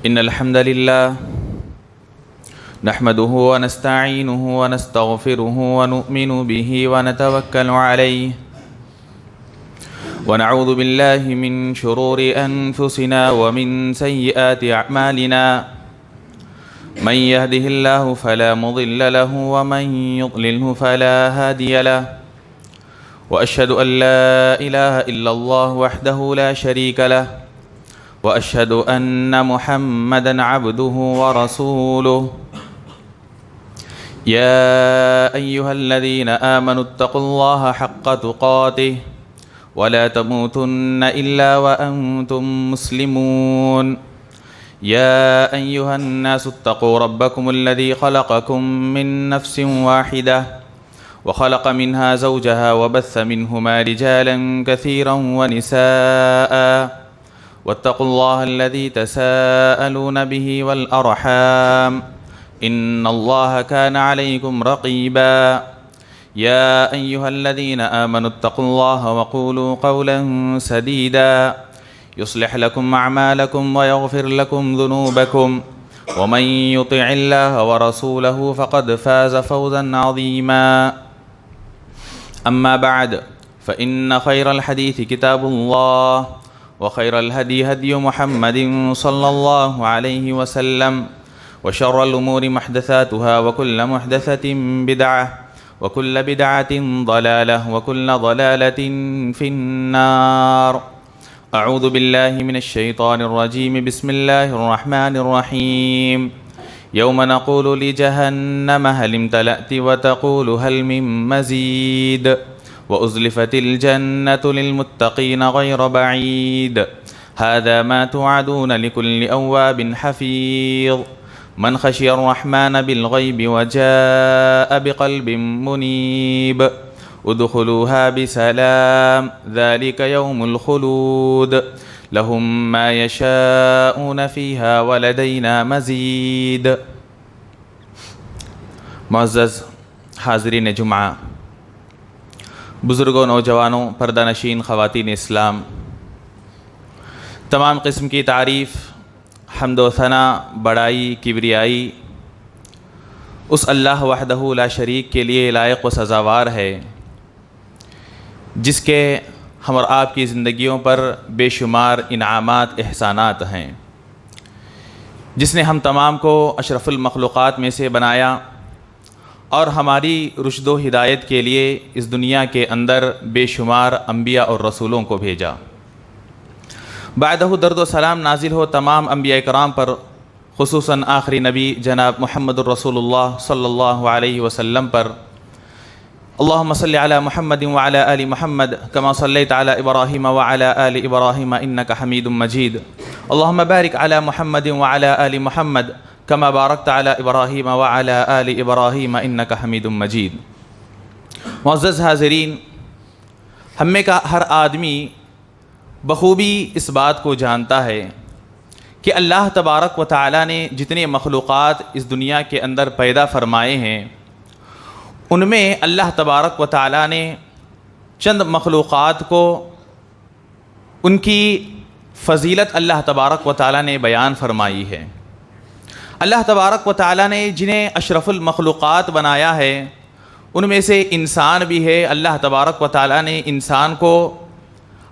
إن الحمد لله نحمده ونستعينه ونستغفره ونؤمن به ونتوكل عليه ونعوذ بالله من شرور أنفسنا ومن سيئات أعمالنا من يهده الله فلا مضل له ومن يضلله فلا هادي له وأشهد أن لا إله إلا الله وحده لا شريك له وأشهد أن محمدًا عبده ورسوله يا أيها الذين آمنوا اتقوا الله حق تقاته ولا تموتن إلا وأنتم مسلمون يا أيها الناس اتقوا ربكم الذي خلقكم من نفس واحدة وخلق منها زوجها وبث منهما رجالا كثيرا ونساء واتقوا الله الذي تساءلون به والأرحام إن الله كان عليكم رقيبا يا أيها الذين آمنوا اتقوا الله وقولوا قولا سديدا يصلح لكم أعمالكم ويغفر لكم ذنوبكم ومن يطع الله ورسوله فقد فاز فوزا عظيما أما بعد فإن خير الحديث كتاب الله وخير الهدي هدي محمد صلى الله عليه وسلم وشر الأمور محدثاتها وكل محدثة بدعة وكل بدعة ضلالة وكل ضلالة في النار أعوذ بالله من الشيطان الرجيم بسم الله الرحمن الرحيم يوم نقول لجهنم هل امتلأت وتقول هل من مزيد وأزلفت الجنة للمتقين غير بعيد هذا ما توعدون لكل أواب حفيظ من خشي الرحمن بالغيب وجاء بقلب منيب ادخلوها بسلام ذلك يوم الخلود لهم ما يشاءون فيها ولدينا مزيد. معزز حاضرین جمعہ، بزرگوں، نوجوانوں، پردہ نشین خواتین اسلام، تمام قسم کی تعریف، حمد و ثنا، بڑائی، کبریائی اس اللہ وحدہ لا شریک کے لیے لائق و سزاوار ہے جس کے ہم اور آپ کی زندگیوں پر بے شمار انعامات، احسانات ہیں، جس نے ہم تمام کو اشرف المخلوقات میں سے بنایا اور ہماری رشد و ہدایت کے لیے اس دنیا کے اندر بے شمار انبیاء اور رسولوں کو بھیجا۔ بعدہ درد و سلام نازل ہو تمام انبیاء کرام پر، خصوصاً آخری نبی جناب محمد الرسول اللہ صلی اللہ علیہ وسلم پر۔ اللہم صلی علی محمد وعلی آل محمد کما صلیت علی ابراہیم وعلی آل ابراہیم انک حمید مجید۔ اللہم بارک علی محمد وعلی آل محمد کما بارکت علی ابراہیم وعلی آل ابراہیم انک حمید مجید۔ معزز حاضرین، ہم میں کا ہر آدمی بخوبی اس بات کو جانتا ہے کہ اللہ تبارک و تعالیٰ نے جتنے مخلوقات اس دنیا کے اندر پیدا فرمائے ہیں، ان میں اللہ تبارک و تعالیٰ نے چند مخلوقات کو ان کی فضیلت اللہ تبارک و تعالیٰ نے بیان فرمائی ہے۔ اللہ تبارک و تعالیٰ نے جنہیں اشرف المخلوقات بنایا ہے، ان میں سے انسان بھی ہے۔ اللہ تبارک و تعالیٰ نے انسان کو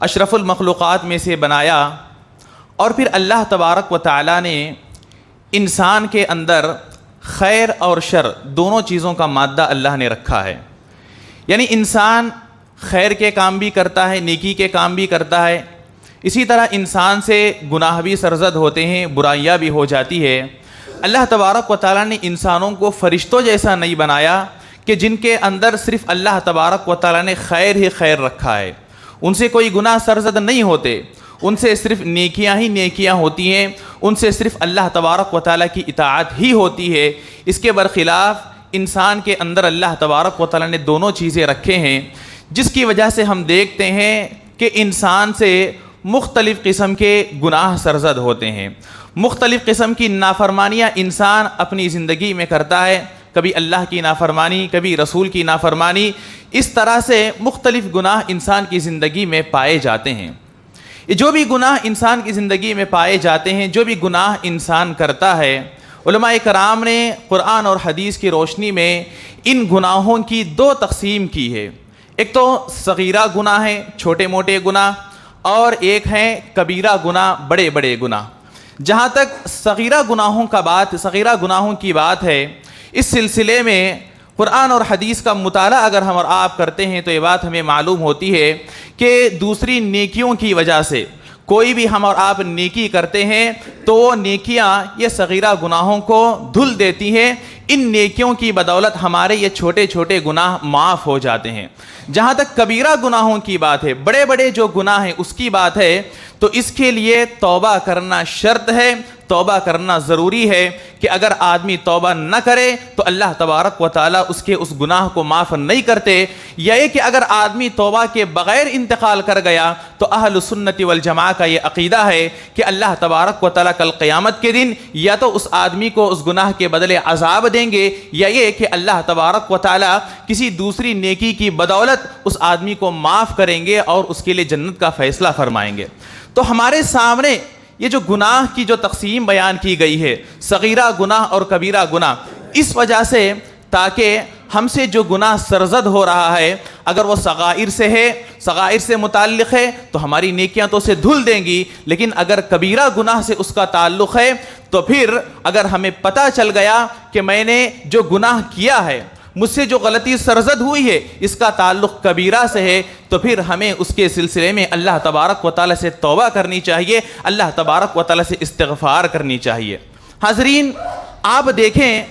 اشرف المخلوقات میں سے بنایا، اور پھر اللہ تبارک و تعالیٰ نے انسان کے اندر خیر اور شر دونوں چیزوں کا مادہ اللہ نے رکھا ہے۔ یعنی انسان خیر کے کام بھی کرتا ہے، نیکی کے کام بھی کرتا ہے، اسی طرح انسان سے گناہ بھی سرزد ہوتے ہیں، برائیاں بھی ہو جاتی ہے۔ اللہ تبارک و تعالیٰ نے انسانوں کو فرشتوں جیسا نہیں بنایا کہ جن کے اندر صرف اللہ تبارک و تعالیٰ نے خیر ہی خیر رکھا ہے، ان سے کوئی گناہ سرزد نہیں ہوتے، ان سے صرف نیکیاں ہی نیکیاں ہوتی ہیں، ان سے صرف اللہ تبارک و تعالیٰ کی اطاعت ہی ہوتی ہے۔ اس کے برخلاف انسان کے اندر اللہ تبارک و تعالیٰ نے دونوں چیزیں رکھے ہیں، جس کی وجہ سے ہم دیکھتے ہیں کہ انسان سے مختلف قسم کے گناہ سرزد ہوتے ہیں، مختلف قسم کی نافرمانیاں انسان اپنی زندگی میں کرتا ہے، کبھی اللہ کی نافرمانی، کبھی رسول کی نافرمانی، اس طرح سے مختلف گناہ انسان کی زندگی میں پائے جاتے ہیں۔ یہ جو بھی گناہ انسان کی زندگی میں پائے جاتے ہیں، جو بھی گناہ انسان کرتا ہے، علماء کرام نے قرآن اور حدیث کی روشنی میں ان گناہوں کی دو تقسیم کی ہے۔ ایک تو صغیرہ گناہ ہیں، چھوٹے موٹے گناہ، اور ایک ہیں کبیرہ گناہ، بڑے بڑے گناہ۔ جہاں تک صغیرہ گناہوں کی بات ہے، اس سلسلے میں قرآن اور حدیث کا مطالعہ اگر ہم اور آپ کرتے ہیں تو یہ بات ہمیں معلوم ہوتی ہے کہ دوسری نیکیوں کی وجہ سے کوئی بھی ہم اور آپ نیکی کرتے ہیں تو وہ نیکیاں یہ صغیرہ گناہوں کو دھل دیتی ہیں۔ ان نیکیوں کی بدولت ہمارے یہ چھوٹے چھوٹے گناہ معاف ہو جاتے ہیں۔ جہاں تک کبیرہ گناہوں کی بات ہے، بڑے بڑے جو گناہ ہیں اس کی بات ہے، تو اس کے لیے توبہ کرنا شرط ہے، توبہ کرنا ضروری ہے کہ اگر آدمی توبہ نہ کرے تو اللہ تبارک و تعالیٰ اس کے اس گناہ کو معاف نہیں کرتے، یا یہ کہ اگر آدمی توبہ کے بغیر انتقال کر گیا تو اہل سنت والجماعہ کا یہ عقیدہ ہے کہ اللہ تبارک و تعالیٰ کل قیامت کے دن یا تو اس آدمی کو اس گناہ کے بدلے عذاب دیں گے، یا یہ کہ اللہ تبارک و تعالیٰ کسی دوسری نیکی کی بدولت اس آدمی کو معاف کریں گے اور اس کے لیے جنت کا فیصلہ فرمائیں گے۔ تو ہمارے سامنے یہ جو گناہ کی جو تقسیم بیان کی گئی ہے، صغیرہ گناہ اور کبیرہ گناہ، اس وجہ سے تاکہ ہم سے جو گناہ سرزد ہو رہا ہے اگر وہ صغائر سے ہے، صغائر سے متعلق ہے تو ہماری نیکیاں تو اسے دھل دیں گی، لیکن اگر کبیرہ گناہ سے اس کا تعلق ہے تو پھر اگر ہمیں پتہ چل گیا کہ میں نے جو گناہ کیا ہے، مجھ سے جو غلطی سرزد ہوئی ہے، اس کا تعلق کبیرہ سے ہے، تو پھر ہمیں اس کے سلسلے میں اللہ تبارک و تعالیٰ سے توبہ کرنی چاہیے، اللہ تبارک و تعالیٰ سے استغفار کرنی چاہیے۔ حاضرین، آپ دیکھیں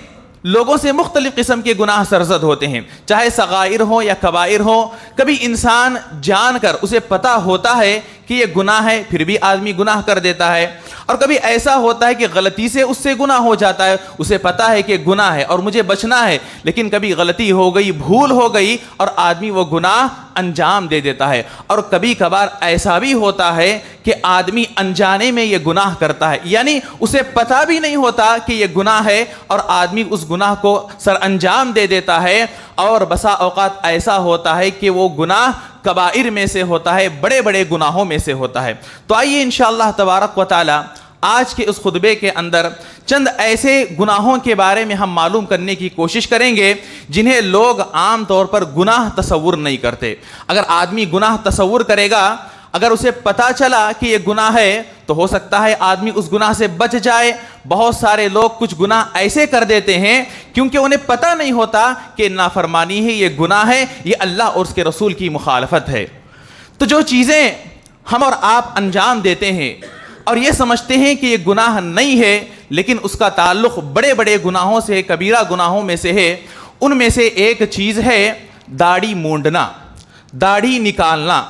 لوگوں سے مختلف قسم کے گناہ سرزد ہوتے ہیں، چاہے صغائر ہوں یا کبائر ہوں۔ کبھی انسان جان کر اسے پتہ ہوتا ہے کہ یہ گناہ ہے پھر بھی آدمی گناہ کر دیتا ہے، اور کبھی ایسا ہوتا ہے کہ غلطی سے اس سے گناہ ہو جاتا ہے، اسے پتہ ہے کہ گناہ ہے اور مجھے بچنا ہے، لیکن کبھی غلطی ہو گئی، بھول ہو گئی اور آدمی وہ گناہ انجام دے دیتا ہے۔ اور کبھی کبھار ایسا بھی ہوتا ہے کہ آدمی انجانے میں یہ گناہ کرتا ہے، یعنی اسے پتہ بھی نہیں ہوتا کہ یہ گناہ ہے اور آدمی اس گناہ کو سر انجام دے دیتا ہے، اور بسا اوقات ایسا ہوتا ہے کہ وہ گناہ کبائر میں سے ہوتا ہے، بڑے بڑے گناہوں میں سے ہوتا ہے۔ تو آئیے انشاءاللہ تبارک و تعالی آج کے اس خطبے کے اندر چند ایسے گناہوں کے بارے میں ہم معلوم کرنے کی کوشش کریں گے جنہیں لوگ عام طور پر گناہ تصور نہیں کرتے۔ اگر آدمی گناہ تصور کرے گا، اگر اسے پتہ چلا کہ یہ گناہ ہے تو ہو سکتا ہے آدمی اس گناہ سے بچ جائے۔ بہت سارے لوگ کچھ گناہ ایسے کر دیتے ہیں کیونکہ انہیں پتہ نہیں ہوتا کہ نافرمانی ہے، یہ گناہ ہے، یہ اللہ اور اس کے رسول کی مخالفت ہے۔ تو جو چیزیں ہم اور آپ انجام دیتے ہیں اور یہ سمجھتے ہیں کہ یہ گناہ نہیں ہے، لیکن اس کا تعلق بڑے بڑے گناہوں سے، کبیرہ گناہوں میں سے ہے، ان میں سے ایک چیز ہے داڑھی مونڈنا، داڑھی نکالنا۔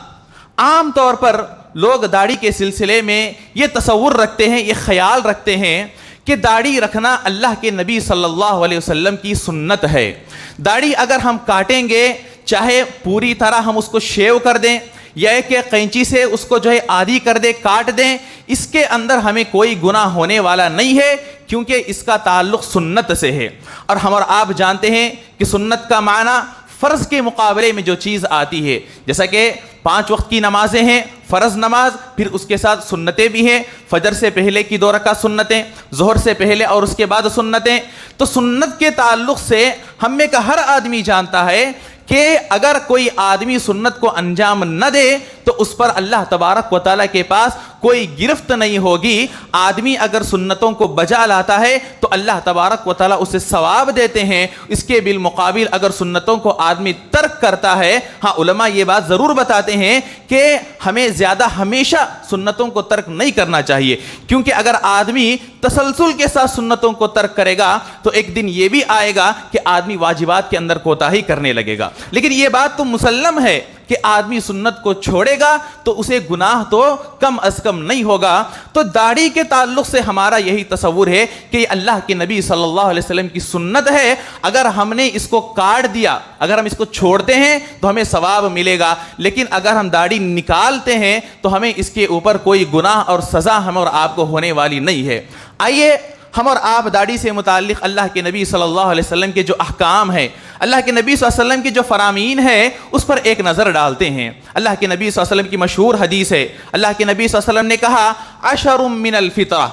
عام طور پر لوگ داڑھی کے سلسلے میں یہ تصور رکھتے ہیں، یہ خیال رکھتے ہیں کہ داڑھی رکھنا اللہ کے نبی صلی اللہ علیہ وسلم کی سنت ہے۔ داڑھی اگر ہم کاٹیں گے، چاہے پوری طرح ہم اس کو شیو کر دیں یا کہ قینچی سے اس کو جو ہے آدھی کر دیں، کاٹ دیں، اس کے اندر ہمیں کوئی گناہ ہونے والا نہیں ہے، کیونکہ اس کا تعلق سنت سے ہے۔ اور ہم اور آپ جانتے ہیں کہ سنت کا معنی فرض کے مقابلے میں جو چیز آتی ہے، جیسا کہ 5 وقت کی نمازیں ہیں، فرض نماز، پھر اس کے ساتھ سنتیں بھی ہیں، فجر سے پہلے کی 2 رکعت سنتیں، ظہر سے پہلے اور اس کے بعد سنتیں۔ تو سنت کے تعلق سے ہم میں کا ہر آدمی جانتا ہے کہ اگر کوئی آدمی سنت کو انجام نہ دے تو اس پر اللہ تبارک و تعالیٰ کے پاس کوئی گرفت نہیں ہوگی۔ آدمی اگر سنتوں کو بجا لاتا ہے تو اللہ تبارک و تعالیٰ اسے ثواب دیتے ہیں، اس کے بالمقابل اگر سنتوں کو آدمی ترک کرتا ہے، ہاں علماء یہ بات ضرور بتاتے ہیں کہ ہمیں زیادہ ہمیشہ سنتوں کو ترک نہیں کرنا چاہیے، کیونکہ اگر آدمی تسلسل کے ساتھ سنتوں کو ترک کرے گا تو ایک دن یہ بھی آئے گا کہ آدمی واجبات کے اندر کوتاہی کرنے لگے گا۔ لیکن یہ بات تو مسلم ہے کہ آدمی سنت کو چھوڑے گا تو اسے گناہ تو کم از کم نہیں ہوگا۔ تو داڑھی کے تعلق سے ہمارا یہی تصور ہے کہ یہ اللہ کے نبی صلی اللہ علیہ وسلم کی سنت ہے، اگر ہم نے اس کو کاٹ دیا، اگر ہم اس کو چھوڑتے ہیں تو ہمیں ثواب ملے گا، لیکن اگر ہم داڑھی نکالتے ہیں تو ہمیں اس کے اوپر کوئی گناہ اور سزا ہم اور آپ کو ہونے والی نہیں ہے۔ آئیے ہم اور آپ داڑھی سے متعلق اللہ کے نبی صلی اللہ علیہ وسلم کے جو احکام ہیں، اللہ کے نبی صلی اللہ علیہ وسلم کی جو فرامین ہے، اس پر ایک نظر ڈالتے ہیں۔ اللہ کے نبی صلی اللہ علیہ وسلم کی مشہور حدیث ہے، اللہ کے نبی صلی اللہ علیہ وسلم نے کہا 10 من الفطرہ،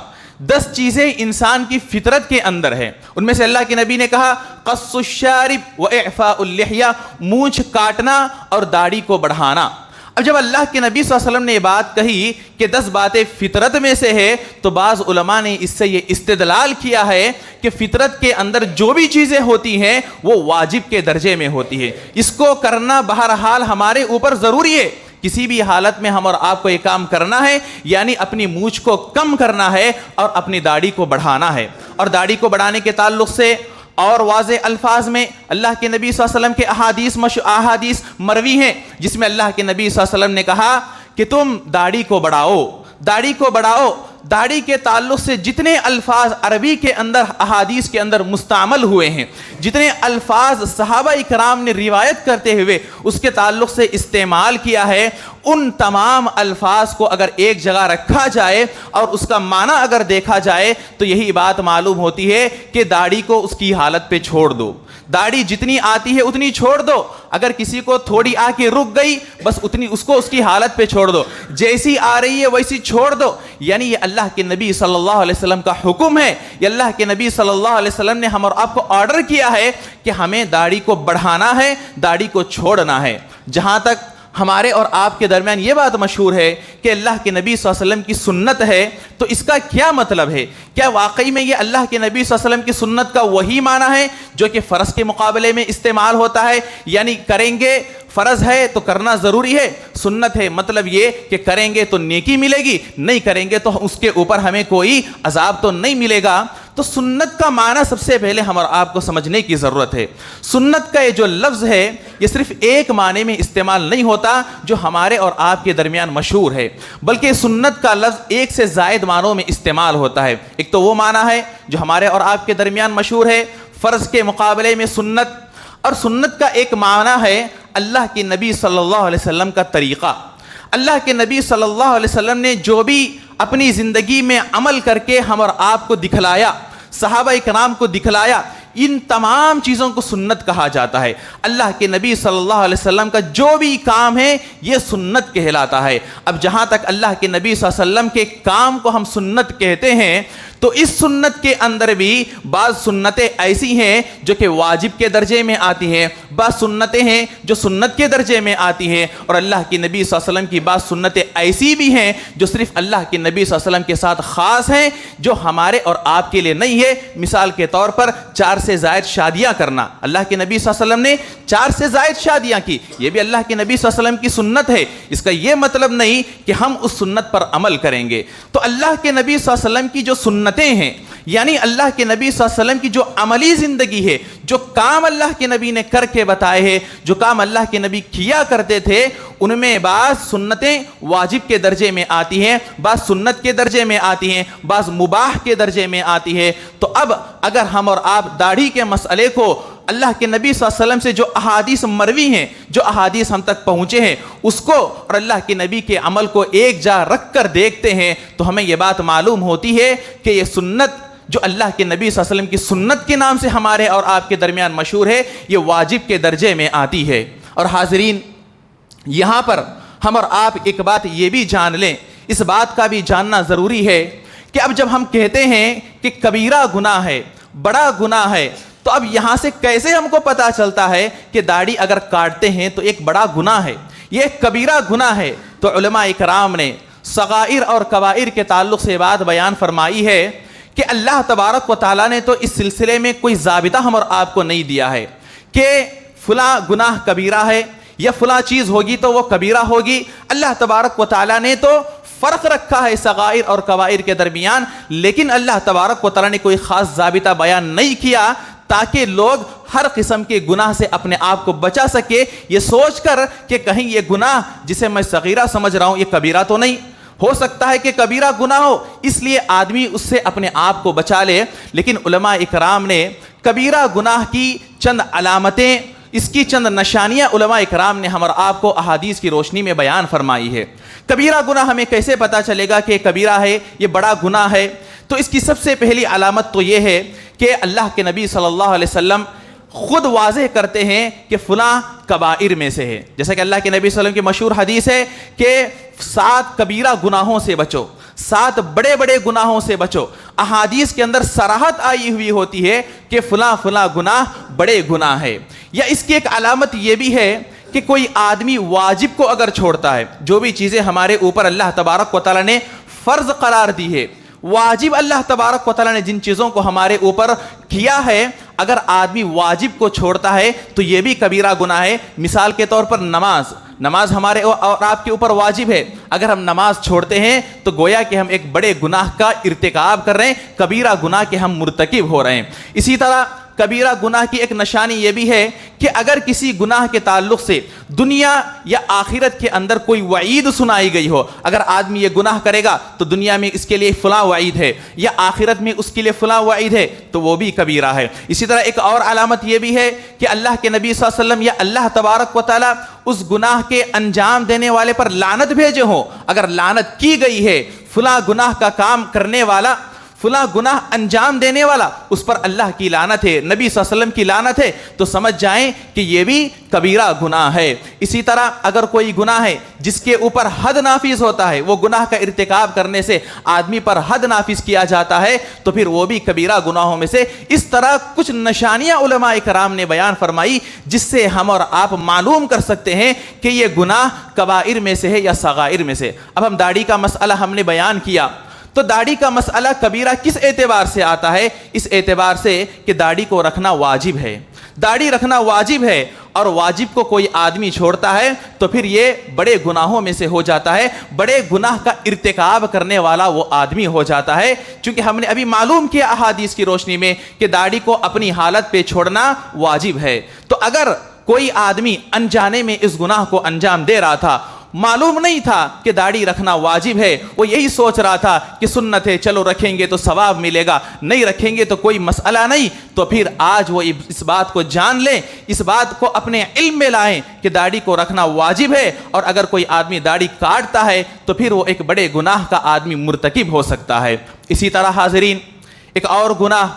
10 چیزیں انسان کی فطرت کے اندر ہے۔ ان میں سے اللہ کے نبی نے کہا قص الشارب واعفاء اللحیہ، مونچھ کاٹنا اور داڑھی کو بڑھانا۔ اب جب اللہ کے نبی صلی اللہ علیہ وسلم نے یہ بات کہی کہ 10 باتیں فطرت میں سے ہے، تو بعض علماء نے اس سے یہ استدلال کیا ہے کہ فطرت کے اندر جو بھی چیزیں ہوتی ہیں وہ واجب کے درجے میں ہوتی ہے، اس کو کرنا بہرحال ہمارے اوپر ضروری ہے۔ کسی بھی حالت میں ہم اور آپ کو یہ کام کرنا ہے، یعنی اپنی مونچھ کو کم کرنا ہے اور اپنی داڑھی کو بڑھانا ہے۔ اور داڑھی کو بڑھانے کے تعلق سے اور واضح الفاظ میں اللہ کے نبی صلی اللہ علیہ وسلم کے احادیث مروی ہیں، جس میں اللہ کے نبی صلی اللہ علیہ وسلم نے کہا کہ تم داڑھی کو بڑھاؤ، داڑھی کو بڑھاؤ۔ داڑھی کے تعلق سے جتنے الفاظ عربی کے اندر احادیث کے اندر مستعمل ہوئے ہیں، جتنے الفاظ صحابہ اکرام نے روایت کرتے ہوئے اس کے تعلق سے استعمال کیا ہے، ان تمام الفاظ کو اگر ایک جگہ رکھا جائے اور اس کا معنی اگر دیکھا جائے تو یہی بات معلوم ہوتی ہے کہ داڑھی کو اس کی حالت پہ چھوڑ دو، داڑھی جتنی آتی ہے اتنی چھوڑ دو۔ اگر کسی کو تھوڑی آ کے رک گئی، بس اتنی اس کو اس کی حالت پہ چھوڑ دو، جیسی آ رہی ہے ویسی چھوڑ دو۔ یعنی یہ اللہ کے نبی صلی اللہ علیہ وسلم کا حکم ہے، یہ اللہ کے نبی صلی اللہ علیہ وسلم نے ہم اور آپ کو آرڈر کیا ہے کہ ہمیں داڑھی کو بڑھانا ہے، داڑھی کو چھوڑنا ہے۔ جہاں تک ہمارے اور آپ کے درمیان یہ بات مشہور ہے کہ اللہ کے نبی صلی اللہ علیہ وسلم کی سنت ہے، تو اس کا کیا مطلب ہے؟ کیا واقعی میں یہ اللہ کے نبی صلی اللہ علیہ وسلم کی سنت کا وہی معنی ہے جو کہ فرض کے مقابلے میں استعمال ہوتا ہے؟ یعنی کریں گے، فرض ہے تو کرنا ضروری ہے، سنت ہے مطلب یہ کہ کریں گے تو نیکی ملے گی، نہیں کریں گے تو اس کے اوپر ہمیں کوئی عذاب تو نہیں ملے گا۔ تو سنت کا معنی سب سے پہلے ہم اور آپ کو سمجھنے کی ضرورت ہے۔ سنت کا یہ جو لفظ ہے یہ صرف ایک معنی میں استعمال نہیں ہوتا جو ہمارے اور آپ کے درمیان مشہور ہے، بلکہ سنت کا لفظ ایک سے زائد معنوں میں استعمال ہوتا ہے۔ ایک تو وہ معنی ہے جو ہمارے اور آپ کے درمیان مشہور ہے، فرض کے مقابلے میں سنت، اور سنت کا ایک معنی ہے اللہ کے نبی صلی اللہ علیہ وسلم کا طریقہ۔ اللہ کے نبی صلی اللہ علیہ وسلم نے جو بھی اپنی زندگی میں عمل کر کے ہم اور آپ کو دکھلایا، صحابہ اکرام کو دکھلایا، ان تمام چیزوں کو سنت کہا جاتا ہے۔ اللہ کے نبی صلی اللہ علیہ وسلم کا جو بھی کام ہے یہ سنت کہلاتا ہے۔ اب جہاں تک اللہ کے نبی صلی اللہ علیہ وسلم کے کام کو ہم سنت کہتے ہیں، تو اس سنت کے اندر بھی بعض سنتیں ایسی ہیں جو کہ واجب کے درجے میں آتی ہیں، بعض سنتیں ہیں جو سنت کے درجے میں آتی ہیں، اور اللہ کے نبی صلی اللہ علیہ وسلم کی بعض سنتیں ایسی بھی ہیں جو صرف اللہ کے نبی صلی اللہ علیہ وسلم کے ساتھ خاص ہیں، جو ہمارے اور آپ کے لیے نہیں ہے۔ مثال کے طور پر 4 سے زائد شادیاں کرنا، اللہ کے نبی صلی اللہ علیہ وسلم نے 4 سے زائد شادیاں کی، یہ بھی اللہ کے نبی صلی اللہ علیہ وسلم کی سنت ہے۔ اس کا یہ مطلب نہیں کہ ہم اس سنت پر عمل کریں گے۔ تو اللہ کے نبی صلی اللہ علیہ وسلم کی جو سنتیں ہیں، یعنی اللہ کے نبی صلی اللہ علیہ وسلم کی جو عملی زندگی ہے، جو کام اللہ کے نبی نے کر کے بتائے ہیں، جو کام اللہ کے نبی کیا کرتے تھے، ان میں بعض سنتیں واجب کے درجے میں آتی ہیں، بعض سنت کے درجے میں آتی ہیں، بعض مباح کے درجے میں آتی ہے۔ تو اب اگر ہم اور آپ داڑھی کے مسئلے کو اللہ کے نبی صلی اللہ علیہ وسلم سے جو احادیث مروی ہیں، جو احادیث ہم تک پہنچے ہیں، اس کو اور اللہ کے نبی کے عمل کو ایک جا رکھ کر دیکھتے ہیں، تو ہمیں یہ بات معلوم ہوتی ہے کہ یہ سنت جو اللہ کے نبی صلی اللہ علیہ وسلم کی سنت کے نام سے ہمارے اور آپ کے درمیان مشہور ہے، یہ واجب کے درجے میں آتی ہے۔ اور حاضرین، یہاں پر ہم اور آپ ایک بات یہ بھی جان لیں، اس بات کا بھی جاننا ضروری ہے کہ اب جب ہم کہتے ہیں کہ کبیرہ گناہ ہے، بڑا گناہ ہے، تو اب یہاں سے کیسے ہم کو پتا چلتا ہے کہ داڑھی اگر کاٹتے ہیں تو ایک بڑا گناہ ہے، یہ ایک کبیرہ گناہ ہے؟ تو علماء اکرام نے صغائر اور کبائر کے تعلق سے بات بیان فرمائی ہے کہ اللہ تبارک و تعالیٰ نے تو اس سلسلے میں کوئی ضابطہ ہم اور آپ کو نہیں دیا ہے کہ فلاں گناہ کبیرہ ہے یا فلاں چیز ہوگی تو وہ کبیرہ ہوگی۔ اللہ تبارک و تعالیٰ نے تو فرق رکھا ہے صغائر اور کبائر کے درمیان، لیکن اللہ تبارک و تعالیٰ نے کوئی خاص ضابطہ بیان نہیں کیا تاکہ لوگ ہر قسم کے گناہ سے اپنے آپ کو بچا سکے، یہ سوچ کر کہ کہیں یہ گناہ جسے میں صغیرہ سمجھ رہا ہوں یہ کبیرہ تو نہیں ہو سکتا ہے کہ کبیرہ گناہ ہو، اس لیے آدمی اس سے اپنے آپ کو بچا لے۔ لیکن علماء اکرام نے کبیرہ گناہ کی چند علامتیں، اس کی چند نشانیاں علماء اکرام نے ہم اور آپ کو احادیث کی روشنی میں بیان فرمائی ہے۔ کبیرہ گناہ ہمیں کیسے پتہ چلے گا کہ کبیرہ ہے، یہ بڑا گناہ ہے؟ تو اس کی سب سے پہلی علامت تو یہ ہے کہ اللہ کے نبی صلی اللہ علیہ وسلم خود واضح کرتے ہیں کہ فلاں کبائر میں سے ہے. جیسا کہ اللہ کے نبی صلی اللہ علیہ وسلم کی مشہور حدیث ہے کہ 7 کبیرہ گناہوں سے بچو، 7 بڑے بڑے گناہوں سے بچو. احادیث کے اندر صراحت آئی ہوئی ہوتی ہے کہ فلاں فلاں گناہ بڑے گناہ ہے. یا اس کی ایک علامت یہ بھی ہے کہ کوئی آدمی واجب کو اگر چھوڑتا ہے، جو بھی چیزیں ہمارے اوپر اللہ تبارک و تعالیٰ نے فرض قرار دی ہے، واجب اللہ تبارک و تعالیٰ نے جن چیزوں کو ہمارے اوپر کیا ہے، اگر آدمی واجب کو چھوڑتا ہے تو یہ بھی کبیرہ گناہ ہے. مثال کے طور پر نماز ہمارے اور آپ کے اوپر واجب ہے، اگر ہم نماز چھوڑتے ہیں تو گویا کہ ہم ایک بڑے گناہ کا ارتکاب کر رہے ہیں، کبیرہ گناہ کے ہم مرتکب ہو رہے ہیں. اسی طرح کبیرہ گناہ کی ایک نشانی یہ بھی ہے کہ اگر کسی گناہ کے تعلق سے دنیا یا آخرت کے اندر کوئی وعید سنائی گئی ہو، اگر آدمی یہ گناہ کرے گا تو دنیا میں اس کے لیے فلاں وعید ہے یا آخرت میں اس کے لیے فلاں وعید ہے، تو وہ بھی کبیرہ ہے. اسی طرح ایک اور علامت یہ بھی ہے کہ اللہ کے نبی صلی اللہ علیہ وسلم یا اللہ تبارک و تعالیٰ اس گناہ کے انجام دینے والے پر لعنت بھیجے ہوں. اگر لعنت کی گئی ہے فلاں گناہ کا کام کرنے والا، فلاں گناہ انجام دینے والا، اس پر اللہ کی لعنت ہے، نبی صلی اللہ علیہ وسلم کی لعنت ہے، تو سمجھ جائیں کہ یہ بھی کبیرہ گناہ ہے. اسی طرح اگر کوئی گناہ ہے جس کے اوپر حد نافذ ہوتا ہے، وہ گناہ کا ارتکاب کرنے سے آدمی پر حد نافذ کیا جاتا ہے، تو پھر وہ بھی کبیرہ گناہوں میں سے. اس طرح کچھ نشانیاں علماء کرام نے بیان فرمائی جس سے ہم اور آپ معلوم کر سکتے ہیں کہ یہ گناہ کبائر میں سے ہے یا صغائر میں سے. اب ہم داڑھی کا مسئلہ ہم نے بیان کیا، تو داڑھی کا مسئلہ کبیرہ کس اعتبار سے آتا ہے؟ اس اعتبار سے کہ داڑھی کو رکھنا واجب ہے. داڑھی رکھنا واجب ہے اور واجب کو کوئی آدمی چھوڑتا ہے تو پھر یہ بڑے گناہوں میں سے ہو جاتا ہے، بڑے گناہ کا ارتکاب کرنے والا وہ آدمی ہو جاتا ہے. چونکہ ہم نے ابھی معلوم کیا احادیث کی روشنی میں کہ داڑھی کو اپنی حالت پہ چھوڑنا واجب ہے. تو اگر کوئی آدمی انجانے میں اس گناہ کو انجام دے رہا تھا، معلوم نہیں تھا کہ داڑھی رکھنا واجب ہے، وہ یہی سوچ رہا تھا کہ سنت ہے، چلو رکھیں گے تو ثواب ملے گا، نہیں رکھیں گے تو کوئی مسئلہ نہیں، تو پھر آج وہ اس بات کو جان لیں، اس بات کو اپنے علم میں لائیں کہ داڑھی کو رکھنا واجب ہے. اور اگر کوئی آدمی داڑھی کاٹتا ہے تو پھر وہ ایک بڑے گناہ کا آدمی مرتکب ہو سکتا ہے. اسی طرح حاضرین، ایک اور گناہ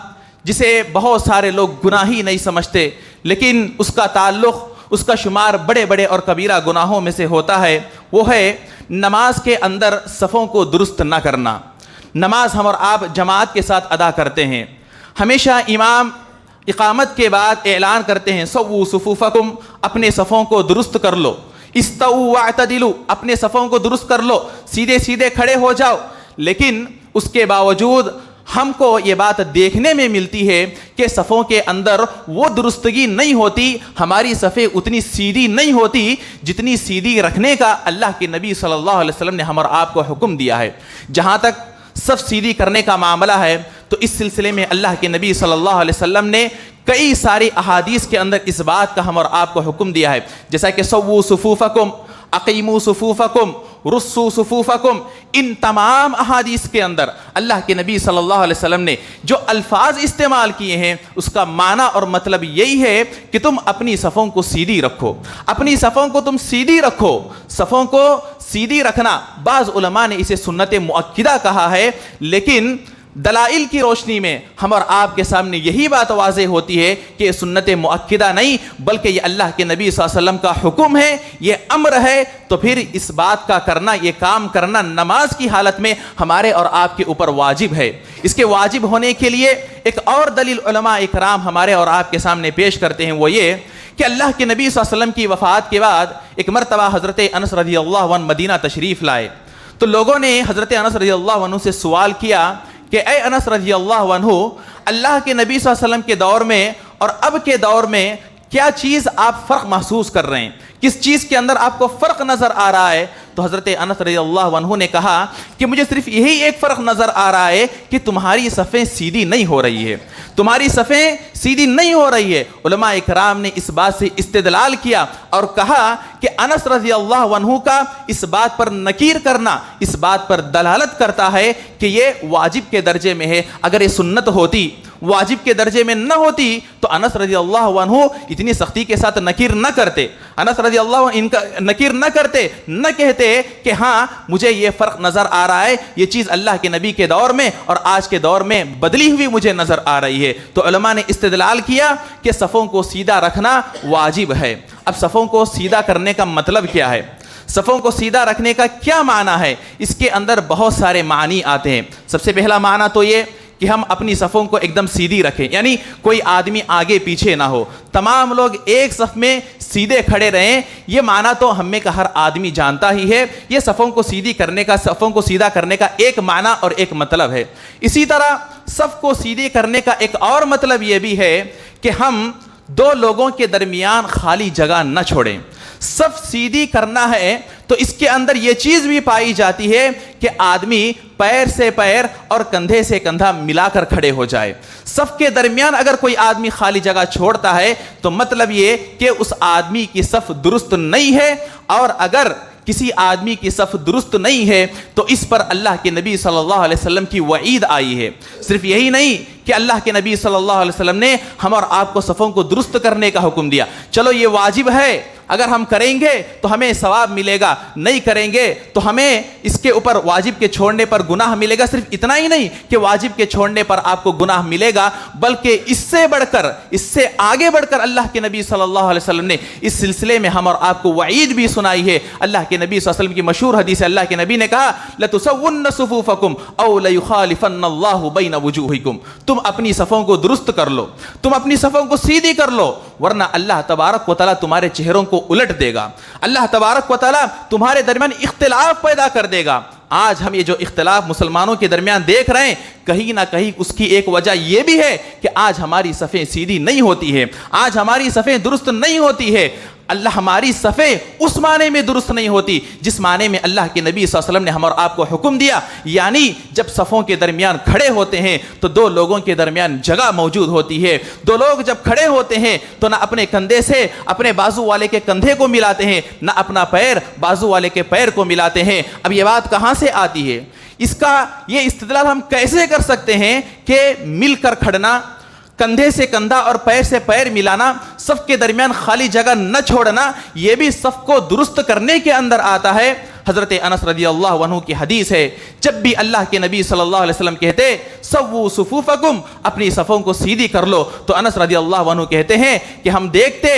جسے بہت سارے لوگ گناہ ہی نہیں سمجھتے، لیکن اس کا تعلق، اس کا شمار بڑے بڑے اور کبیرہ گناہوں میں سے ہوتا ہے، وہ ہے نماز کے اندر صفوں کو درست نہ کرنا. نماز ہم اور آپ جماعت کے ساتھ ادا کرتے ہیں، ہمیشہ امام اقامت کے بعد اعلان کرتے ہیں سووا صفوفکم، اپنے صفوں کو درست کر لو، استووا واعتدلوا، اپنے صفوں کو درست کر لو، سیدھے سیدھے کھڑے ہو جاؤ. لیکن اس کے باوجود ہم کو یہ بات دیکھنے میں ملتی ہے کہ صفوں کے اندر وہ درستگی نہیں ہوتی، ہماری صفیں اتنی سیدھی نہیں ہوتی جتنی سیدھی رکھنے کا اللہ کے نبی صلی اللہ علیہ وسلم نے ہم اور آپ کو حکم دیا ہے. جہاں تک صف سیدھی کرنے کا معاملہ ہے تو اس سلسلے میں اللہ کے نبی صلی اللہ علیہ وسلم نے کئی ساری احادیث کے اندر اس بات کا ہم اور آپ کو حکم دیا ہے، جیسا کہ سووا صفوفکم، اقیموا صفوفکم، رصوا صفوفکم. ان تمام احادیث کے اندر اللہ کے نبی صلی اللہ علیہ وسلم نے جو الفاظ استعمال کیے ہیں اس کا معنی اور مطلب یہی ہے کہ تم اپنی صفوں کو سیدھی رکھو، اپنی صفوں کو تم سیدھی رکھو. صفوں کو سیدھی رکھنا بعض علماء نے اسے سنت مؤکدہ کہا ہے، لیکن دلائل کی روشنی میں ہم اور آپ کے سامنے یہی بات واضح ہوتی ہے کہ یہ سنت مؤکدہ نہیں بلکہ یہ اللہ کے نبی صلی اللہ علیہ وسلم کا حکم ہے، یہ امر ہے. تو پھر اس بات کا کرنا، یہ کام کرنا نماز کی حالت میں ہمارے اور آپ کے اوپر واجب ہے. اس کے واجب ہونے کے لیے ایک اور دلیل علماء اکرام ہمارے اور آپ کے سامنے پیش کرتے ہیں، وہ یہ کہ اللہ کے نبی صلی اللہ علیہ وسلم کی وفات کے بعد ایک مرتبہ حضرت انس رضی اللہ عنہ مدینہ تشریف لائے. تو لوگوں نے حضرت انس رضی اللہ عنہ سے سوال کیا کہ اے انس رضی اللہ عنہ، اللہ کے نبی صلی اللہ علیہ وسلم کے دور میں اور اب کے دور میں کیا چیز آپ فرق محسوس کر رہے ہیں، کس چیز کے اندر آپ کو فرق نظر آ رہا ہے؟ تو حضرت انس رضی اللہ عنہ نے کہا کہ مجھے صرف یہی ایک فرق نظر آ رہا ہے کہ تمہاری صفیں سیدھی نہیں ہو رہی ہے، تمہاری صفیں سیدھی نہیں ہو رہی ہے. علماء اکرام نے اس بات سے استدلال کیا اور کہا کہ انس رضی اللہ عنہ کا اس بات پر نکیر کرنا اس بات پر دلالت کرتا ہے کہ یہ واجب کے درجے میں ہے. اگر یہ سنت ہوتی، واجب کے درجے میں نہ ہوتی تو انس رضی اللہ عنہ اتنی سختی کے ساتھ نکیر نہ کرتے. انس رضی اللہ عنہ ان کا نکیر نہ کرتے، نہ کہتے کہ ہاں مجھے یہ فرق نظر آ رہا ہے، یہ چیز اللہ کے نبی کے دور میں اور آج کے دور میں بدلی ہوئی مجھے نظر آ رہی ہے، تو علماء نے استدلال کیا کہ صفوں کو سیدھا رکھنا واجب ہے۔ اب صفوں کو سیدھا کرنے کا مطلب کیا ہے؟ صفوں کو سیدھا رکھنے کا کیا معنی ہے؟ اس کے اندر بہت سارے معنی آتے ہیں۔ سب سے پہلا معنی تو یہ کہ ہم اپنی صفوں کو ایک دم سیدھی رکھیں، یعنی کوئی آدمی آگے پیچھے نہ ہو، تمام لوگ ایک صف میں سیدھے کھڑے رہیں۔ یہ معنی تو ہم میں کا ہر آدمی جانتا ہی ہے، یہ صفوں کو سیدھی کرنے کا، صفوں کو سیدھا کرنے کا ایک معنی اور ایک مطلب ہے۔ اسی طرح صف کو سیدھی کرنے کا ایک اور مطلب یہ بھی ہے کہ ہم دو لوگوں کے درمیان خالی جگہ نہ چھوڑیں۔ صف سیدھی کرنا ہے تو اس کے اندر یہ چیز بھی پائی جاتی ہے کہ آدمی پیر سے پیر اور کندھے سے کندھا ملا کر کھڑے ہو جائے۔ صف کے درمیان اگر کوئی آدمی خالی جگہ چھوڑتا ہے تو مطلب یہ کہ اس آدمی کی صف درست نہیں ہے، اور اگر کسی آدمی کی صف درست نہیں ہے تو اس پر اللہ کے نبی صلی اللہ علیہ وسلم کی وعید آئی ہے۔ صرف یہی نہیں کہ اللہ کے نبی صلی اللہ علیہ وسلم نے ہم اور آپ کو صفوں کو درست کرنے کا حکم دیا، چلو یہ واجب ہے، اگر ہم کریں گے تو ہمیں ثواب ملے گا، نہیں کریں گے تو ہمیں اس کے اوپر واجب کے چھوڑنے پر گناہ ملے گا۔ صرف اتنا ہی نہیں کہ واجب کے چھوڑنے پر آپ کو گناہ ملے گا، بلکہ اس سے بڑھ کر، اس سے آگے بڑھ کر اللہ کے نبی صلی اللہ علیہ وسلم نے اس سلسلے میں ہم اور آپ کو وعید بھی سنائی ہے۔ اللہ کے نبی صلی اللہ علیہ وسلم کی مشہور حدیث ہے، اللہ کے نبی نے کہا لَتُسَوُّنَّ صُفُوفَكُمْ أَوْ لَيُخَالِفَنَّ اللَّهُ بَيْنَ وُجُوهِكُمْ، تم اپنی صفوں کو درست کر لو، تم اپنی صفوں کو سیدھی کر لو، ورنہ اللہ تبارک و تعالیٰ تمہارے چہروں کو الٹ دے گا، اللہ تبارک و تعالیٰ تمہارے درمیان اختلاف پیدا کر دے گا۔ آج ہم یہ جو اختلاف مسلمانوں کے درمیان دیکھ رہے ہیں، کہیں نہ کہیں اس کی ایک وجہ یہ بھی ہے کہ آج ہماری صفیں سیدھی نہیں ہوتی ہے، آج ہماری صفیں درست نہیں ہوتی ہے۔ اللہ ہماری صفیں اس معنی میں درست نہیں ہوتی جس معنی میں اللہ کے نبی صلی اللہ علیہ وسلم نے ہم اور آپ کو حکم دیا، یعنی جب صفوں کے درمیان کھڑے ہوتے ہیں تو دو لوگوں کے درمیان جگہ موجود ہوتی ہے۔ دو لوگ جب کھڑے ہوتے ہیں تو نہ اپنے کندھے سے اپنے بازو والے کے کندھے کو ملاتے ہیں، نہ اپنا پیر بازو والے کے پیر کو ملاتے ہیں۔ اب یہ بات کہاں سے آتی ہے؟ اس کا یہ استدلال ہم کیسے کر سکتے ہیں کہ مل کر کھڑنا، کندھے سے کندھا اور پیر سے پیر ملانا، صف کے درمیان خالی جگہ نہ چھوڑنا، یہ بھی صف کو درست کرنے کے اندر آتا ہے۔ حضرت انس رضی اللہ عنہ کی حدیث ہے، جب بھی اللہ کے نبی صلی اللہ علیہ وسلم کہتے سووا صفوفکم، اپنی صفوں کو سیدھی کر لو، تو انس رضی اللہ عنہ کہتے ہیں کہ ہم دیکھتے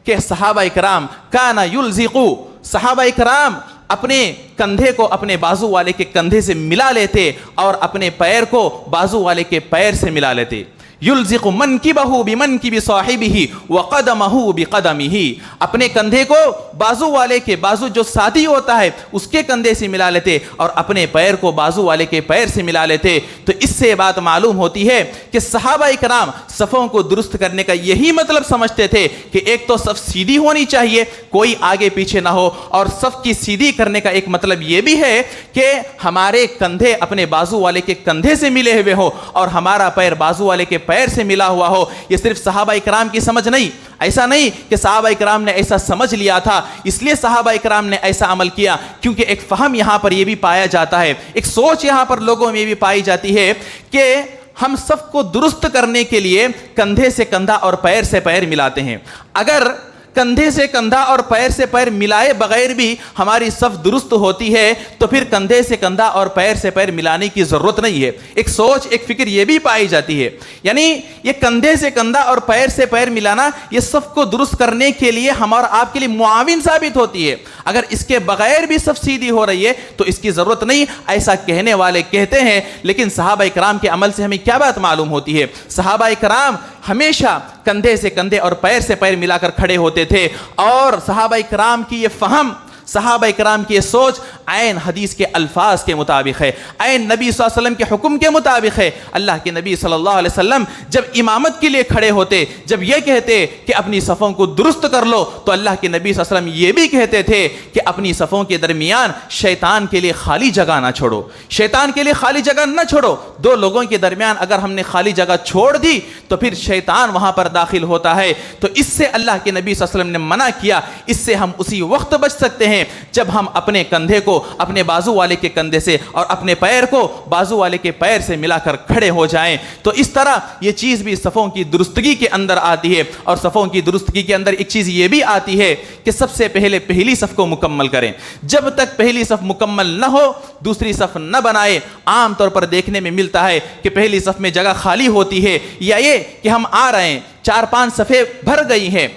کہ صحابہ کرام کان یلزقو، صحابہ کرام اپنے کندھے کو اپنے بازو والے کے کندھے سے ملا لیتے اور اپنے پیر کو بازو والے کے پیر سے ملا لیتے۔ یلزق منکبہ بمنکب صاحبہ وقدمہ بقدمہ، اپنے کندھے کو بازو والے کے، بازو جو ساتھی ہوتا ہے اس کے کندھے سے ملا لیتے اور اپنے پیر کو بازو والے کے پیر سے ملا لیتے۔ تو اس سے بات معلوم ہوتی ہے کہ صحابہ کرام صفوں کو درست کرنے کا یہی مطلب سمجھتے تھے کہ ایک تو صف سیدھی ہونی چاہیے، کوئی آگے پیچھے نہ ہو، اور صف کی سیدھی کرنے کا ایک مطلب یہ بھی ہے کہ ہمارے کندھے اپنے بازو والے کے کندھے سے ملے ہوئے ہو اور ہمارا پیر بازو والے کے پیر سے ملا ہوا ہو۔ یہ صرف صحابہ کرام کی سمجھ نہیں، ایسا نہیں کہ صحابہ کرام نے ایسا سمجھ لیا تھا اس لیے صحابہ کرام نے ایسا عمل کیا، کیونکہ ایک فہم یہاں پر یہ بھی پایا جاتا ہے، ایک سوچ یہاں پر لوگوں میں بھی پائی جاتی ہے کہ ہم صف کو درست کرنے کے لیے کندھے سے کندھا اور پیر سے پیر ملاتے ہیں۔ اگر کندھے سے کندھا اور پیر سے پیر ملائے بغیر بھی ہماری صف درست ہوتی ہے تو پھر کندھے سے کندھا اور پیر سے پیر ملانے کی ضرورت نہیں ہے۔ ایک سوچ، ایک فکر یہ بھی پائی جاتی ہے، یعنی یہ کندھے سے کندھا اور پیر سے پیر ملانا یہ صف کو درست کرنے کے لیے ہمارا آپ کے لیے معاون ثابت ہوتی ہے۔ اگر اس کے بغیر بھی صف سیدھی ہو رہی ہے تو اس کی ضرورت نہیں، ایسا کہنے والے کہتے ہیں، لیکن صحابہ کرام کے عمل سے ہمیں کیا بات معلوم ہوتی ہے؟ صحابہ کرام ہمیشہ کندھے سے کندھے اور پیر سے پیر ملا کر کھڑے ہوتے تھے، اور صحابہ کرام کی یہ فہم، صحابہ کرام کی یہ سوچ عین حدیث کے الفاظ کے مطابق ہے، عین نبی صلی اللہ علیہ وسلم کے حکم کے مطابق ہے۔ اللہ کے نبی صلی اللہ علیہ وسلم جب امامت کے لیے کھڑے ہوتے، جب یہ کہتے کہ اپنی صفوں کو درست کر لو، تو اللہ کے نبی صلی اللہ علیہ وسلم یہ بھی کہتے تھے کہ اپنی صفوں کے درمیان شیطان کے لیے خالی جگہ نہ چھوڑو، شیطان کے لیے خالی جگہ نہ چھوڑو۔ دو لوگوں کے درمیان اگر ہم نے خالی جگہ چھوڑ دی تو پھر شیطان وہاں پر داخل ہوتا ہے، تو اس سے اللہ کے نبی صلی اللہ علیہ وسلم نے منع کیا۔ اس سے ہم اسی وقت بچ سکتے ہیں جب ہم اپنے کندھے کو کو اپنے بازو والے کے کندھے سے اور اپنے پیر کو بازو والے کے پیر سے ملا کر کھڑے ہو جائیں۔ تو اس طرح یہ چیز بھی صفوں کی درستگی کے اندر آتی ہے، اور صفوں کی درستگی کے اندر ایک چیز یہ بھی آتی ہے کہ سب سے پہلے پہلی صف کو مکمل کریں۔ جب تک پہلی صف مکمل نہ ہو دوسری صف نہ بنائے۔ عام طور پر دیکھنے میں ملتا ہے کہ پہلی صف میں جگہ خالی ہوتی ہے، یا یہ کہ ہم آ رہے ہیں 4-5 صفیں بھر گئی ہیں،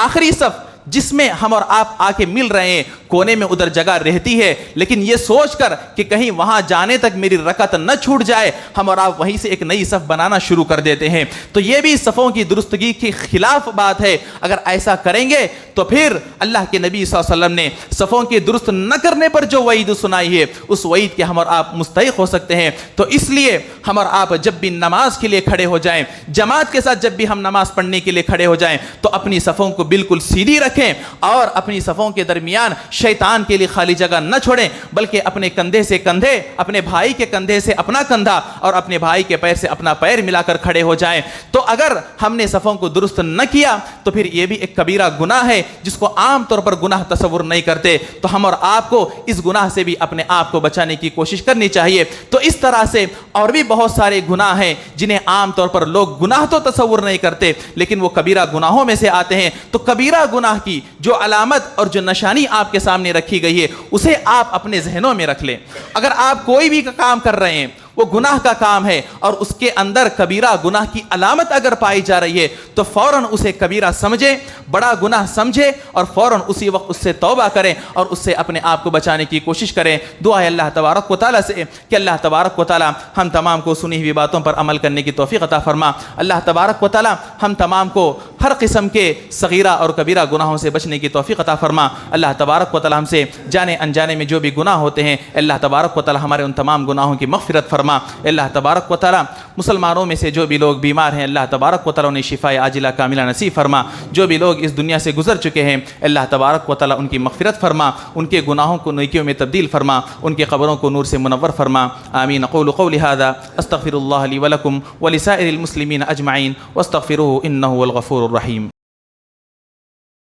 آخری صف جس میں ہم اور آپ آ کے مل رہے ہیں کونے میں ادھر جگہ رہتی ہے، لیکن یہ سوچ کر کہ کہیں وہاں جانے تک میری رکعت نہ چھوٹ جائے ہم اور آپ وہیں سے ایک نئی صف بنانا شروع کر دیتے ہیں۔ تو یہ بھی صفوں کی درستگی کے خلاف بات ہے۔ اگر ایسا کریں گے تو پھر اللہ کے نبی صلی اللہ علیہ وسلم نے صفوں کی درست نہ کرنے پر جو وعید سنائی ہے اس وعید کے ہم اور آپ مستحق ہو سکتے ہیں۔ تو اس لیے ہم اور آپ جب بھی نماز کے لیے کھڑے ہو جائیں، جماعت کے ساتھ جب بھی ہم نماز پڑھنے کے لیے کھڑے ہو جائیں تو اپنی صفوں کو بالکل سیدھی رکھیں اور اپنی صفوں کے درمیان شیطان کے لیے خالی جگہ نہ چھوڑیں، بلکہ اپنے کندھے سے کندھے، اپنے بھائی کے کندھے سے اپنا کندھا اور اپنے بھائی کے پیر سے اپنا پیر ملا کر کھڑے ہو جائیں۔ تو اگر ہم نے صفوں کو درست نہ کیا تو پھر یہ بھی ایک کبیرہ گناہ ہے جس کو عام طور پر گناہ تصور نہیں کرتے۔ تو ہم اور آپ کو اس گناہ سے بھی اپنے آپ کو بچانے کی کوشش کرنی چاہیے۔ تو اس طرح سے اور بھی بہت سارے گناہ ہیں جنہیں عام طور پر لوگ گناہ تو تصور نہیں کرتے لیکن وہ کبیرہ گناہوں میں سے آتے ہیں۔ تو کبیرہ گناہ کی جو علامت اور جو نشانی آپ کے سامنے رکھی گئی ہے اسے آپ اپنے ذہنوں میں رکھ لیں۔ اگر آپ کوئی بھی کام کر رہے ہیں وہ گناہ کا کام ہے اور اس کے اندر کبیرہ گناہ کی علامت اگر پائی جا رہی ہے تو فوراً اسے کبیرہ سمجھیں، بڑا گناہ سمجھیں اور فوراً اسی وقت اس سے توبہ کریں اور اس سے اپنے آپ کو بچانے کی کوشش کریں۔ دعا ہے اللہ تبارک و تعالیٰ سے کہ اللہ تبارک و تعالیٰ ہم تمام کو سنی ہوئی باتوں پر عمل کرنے کی توفیق عطا فرما۔ اللہ تبارک و تعالیٰ ہم تمام کو ہر قسم کے صغیرہ اور کبیرہ گناہوں سے بچنے کی توفیق عطا فرما۔ اللہ تبارک و تعالیٰ ہم سے جانے انجانے میں جو بھی گناہ ہوتے ہیں اللہ تبارک و تعالیٰ ہمارے ان تمام گناہوں کی مغفرت فرما۔ اللہ تبارک و تعالیٰ مسلمانوں میں سے جو بھی لوگ بیمار ہیں اللہ تبارک و تعالیٰ انہیں شفاء عاجلہ کاملہ نصیب فرما۔ جو بھی لوگ اس دنیا سے گزر چکے ہیں اللہ تبارک و تعالیٰ ان کی مغفرت فرما، ان کے گناہوں کو نیکیوں میں تبدیل فرما، ان کے قبروں کو نور سے منور فرما۔ آمین۔ اقول قولی ھذا استغفر اللہ لی ولکم ولسائر المسلمین اجمعین واستغفروہ انہ هو الغفور الرحیم۔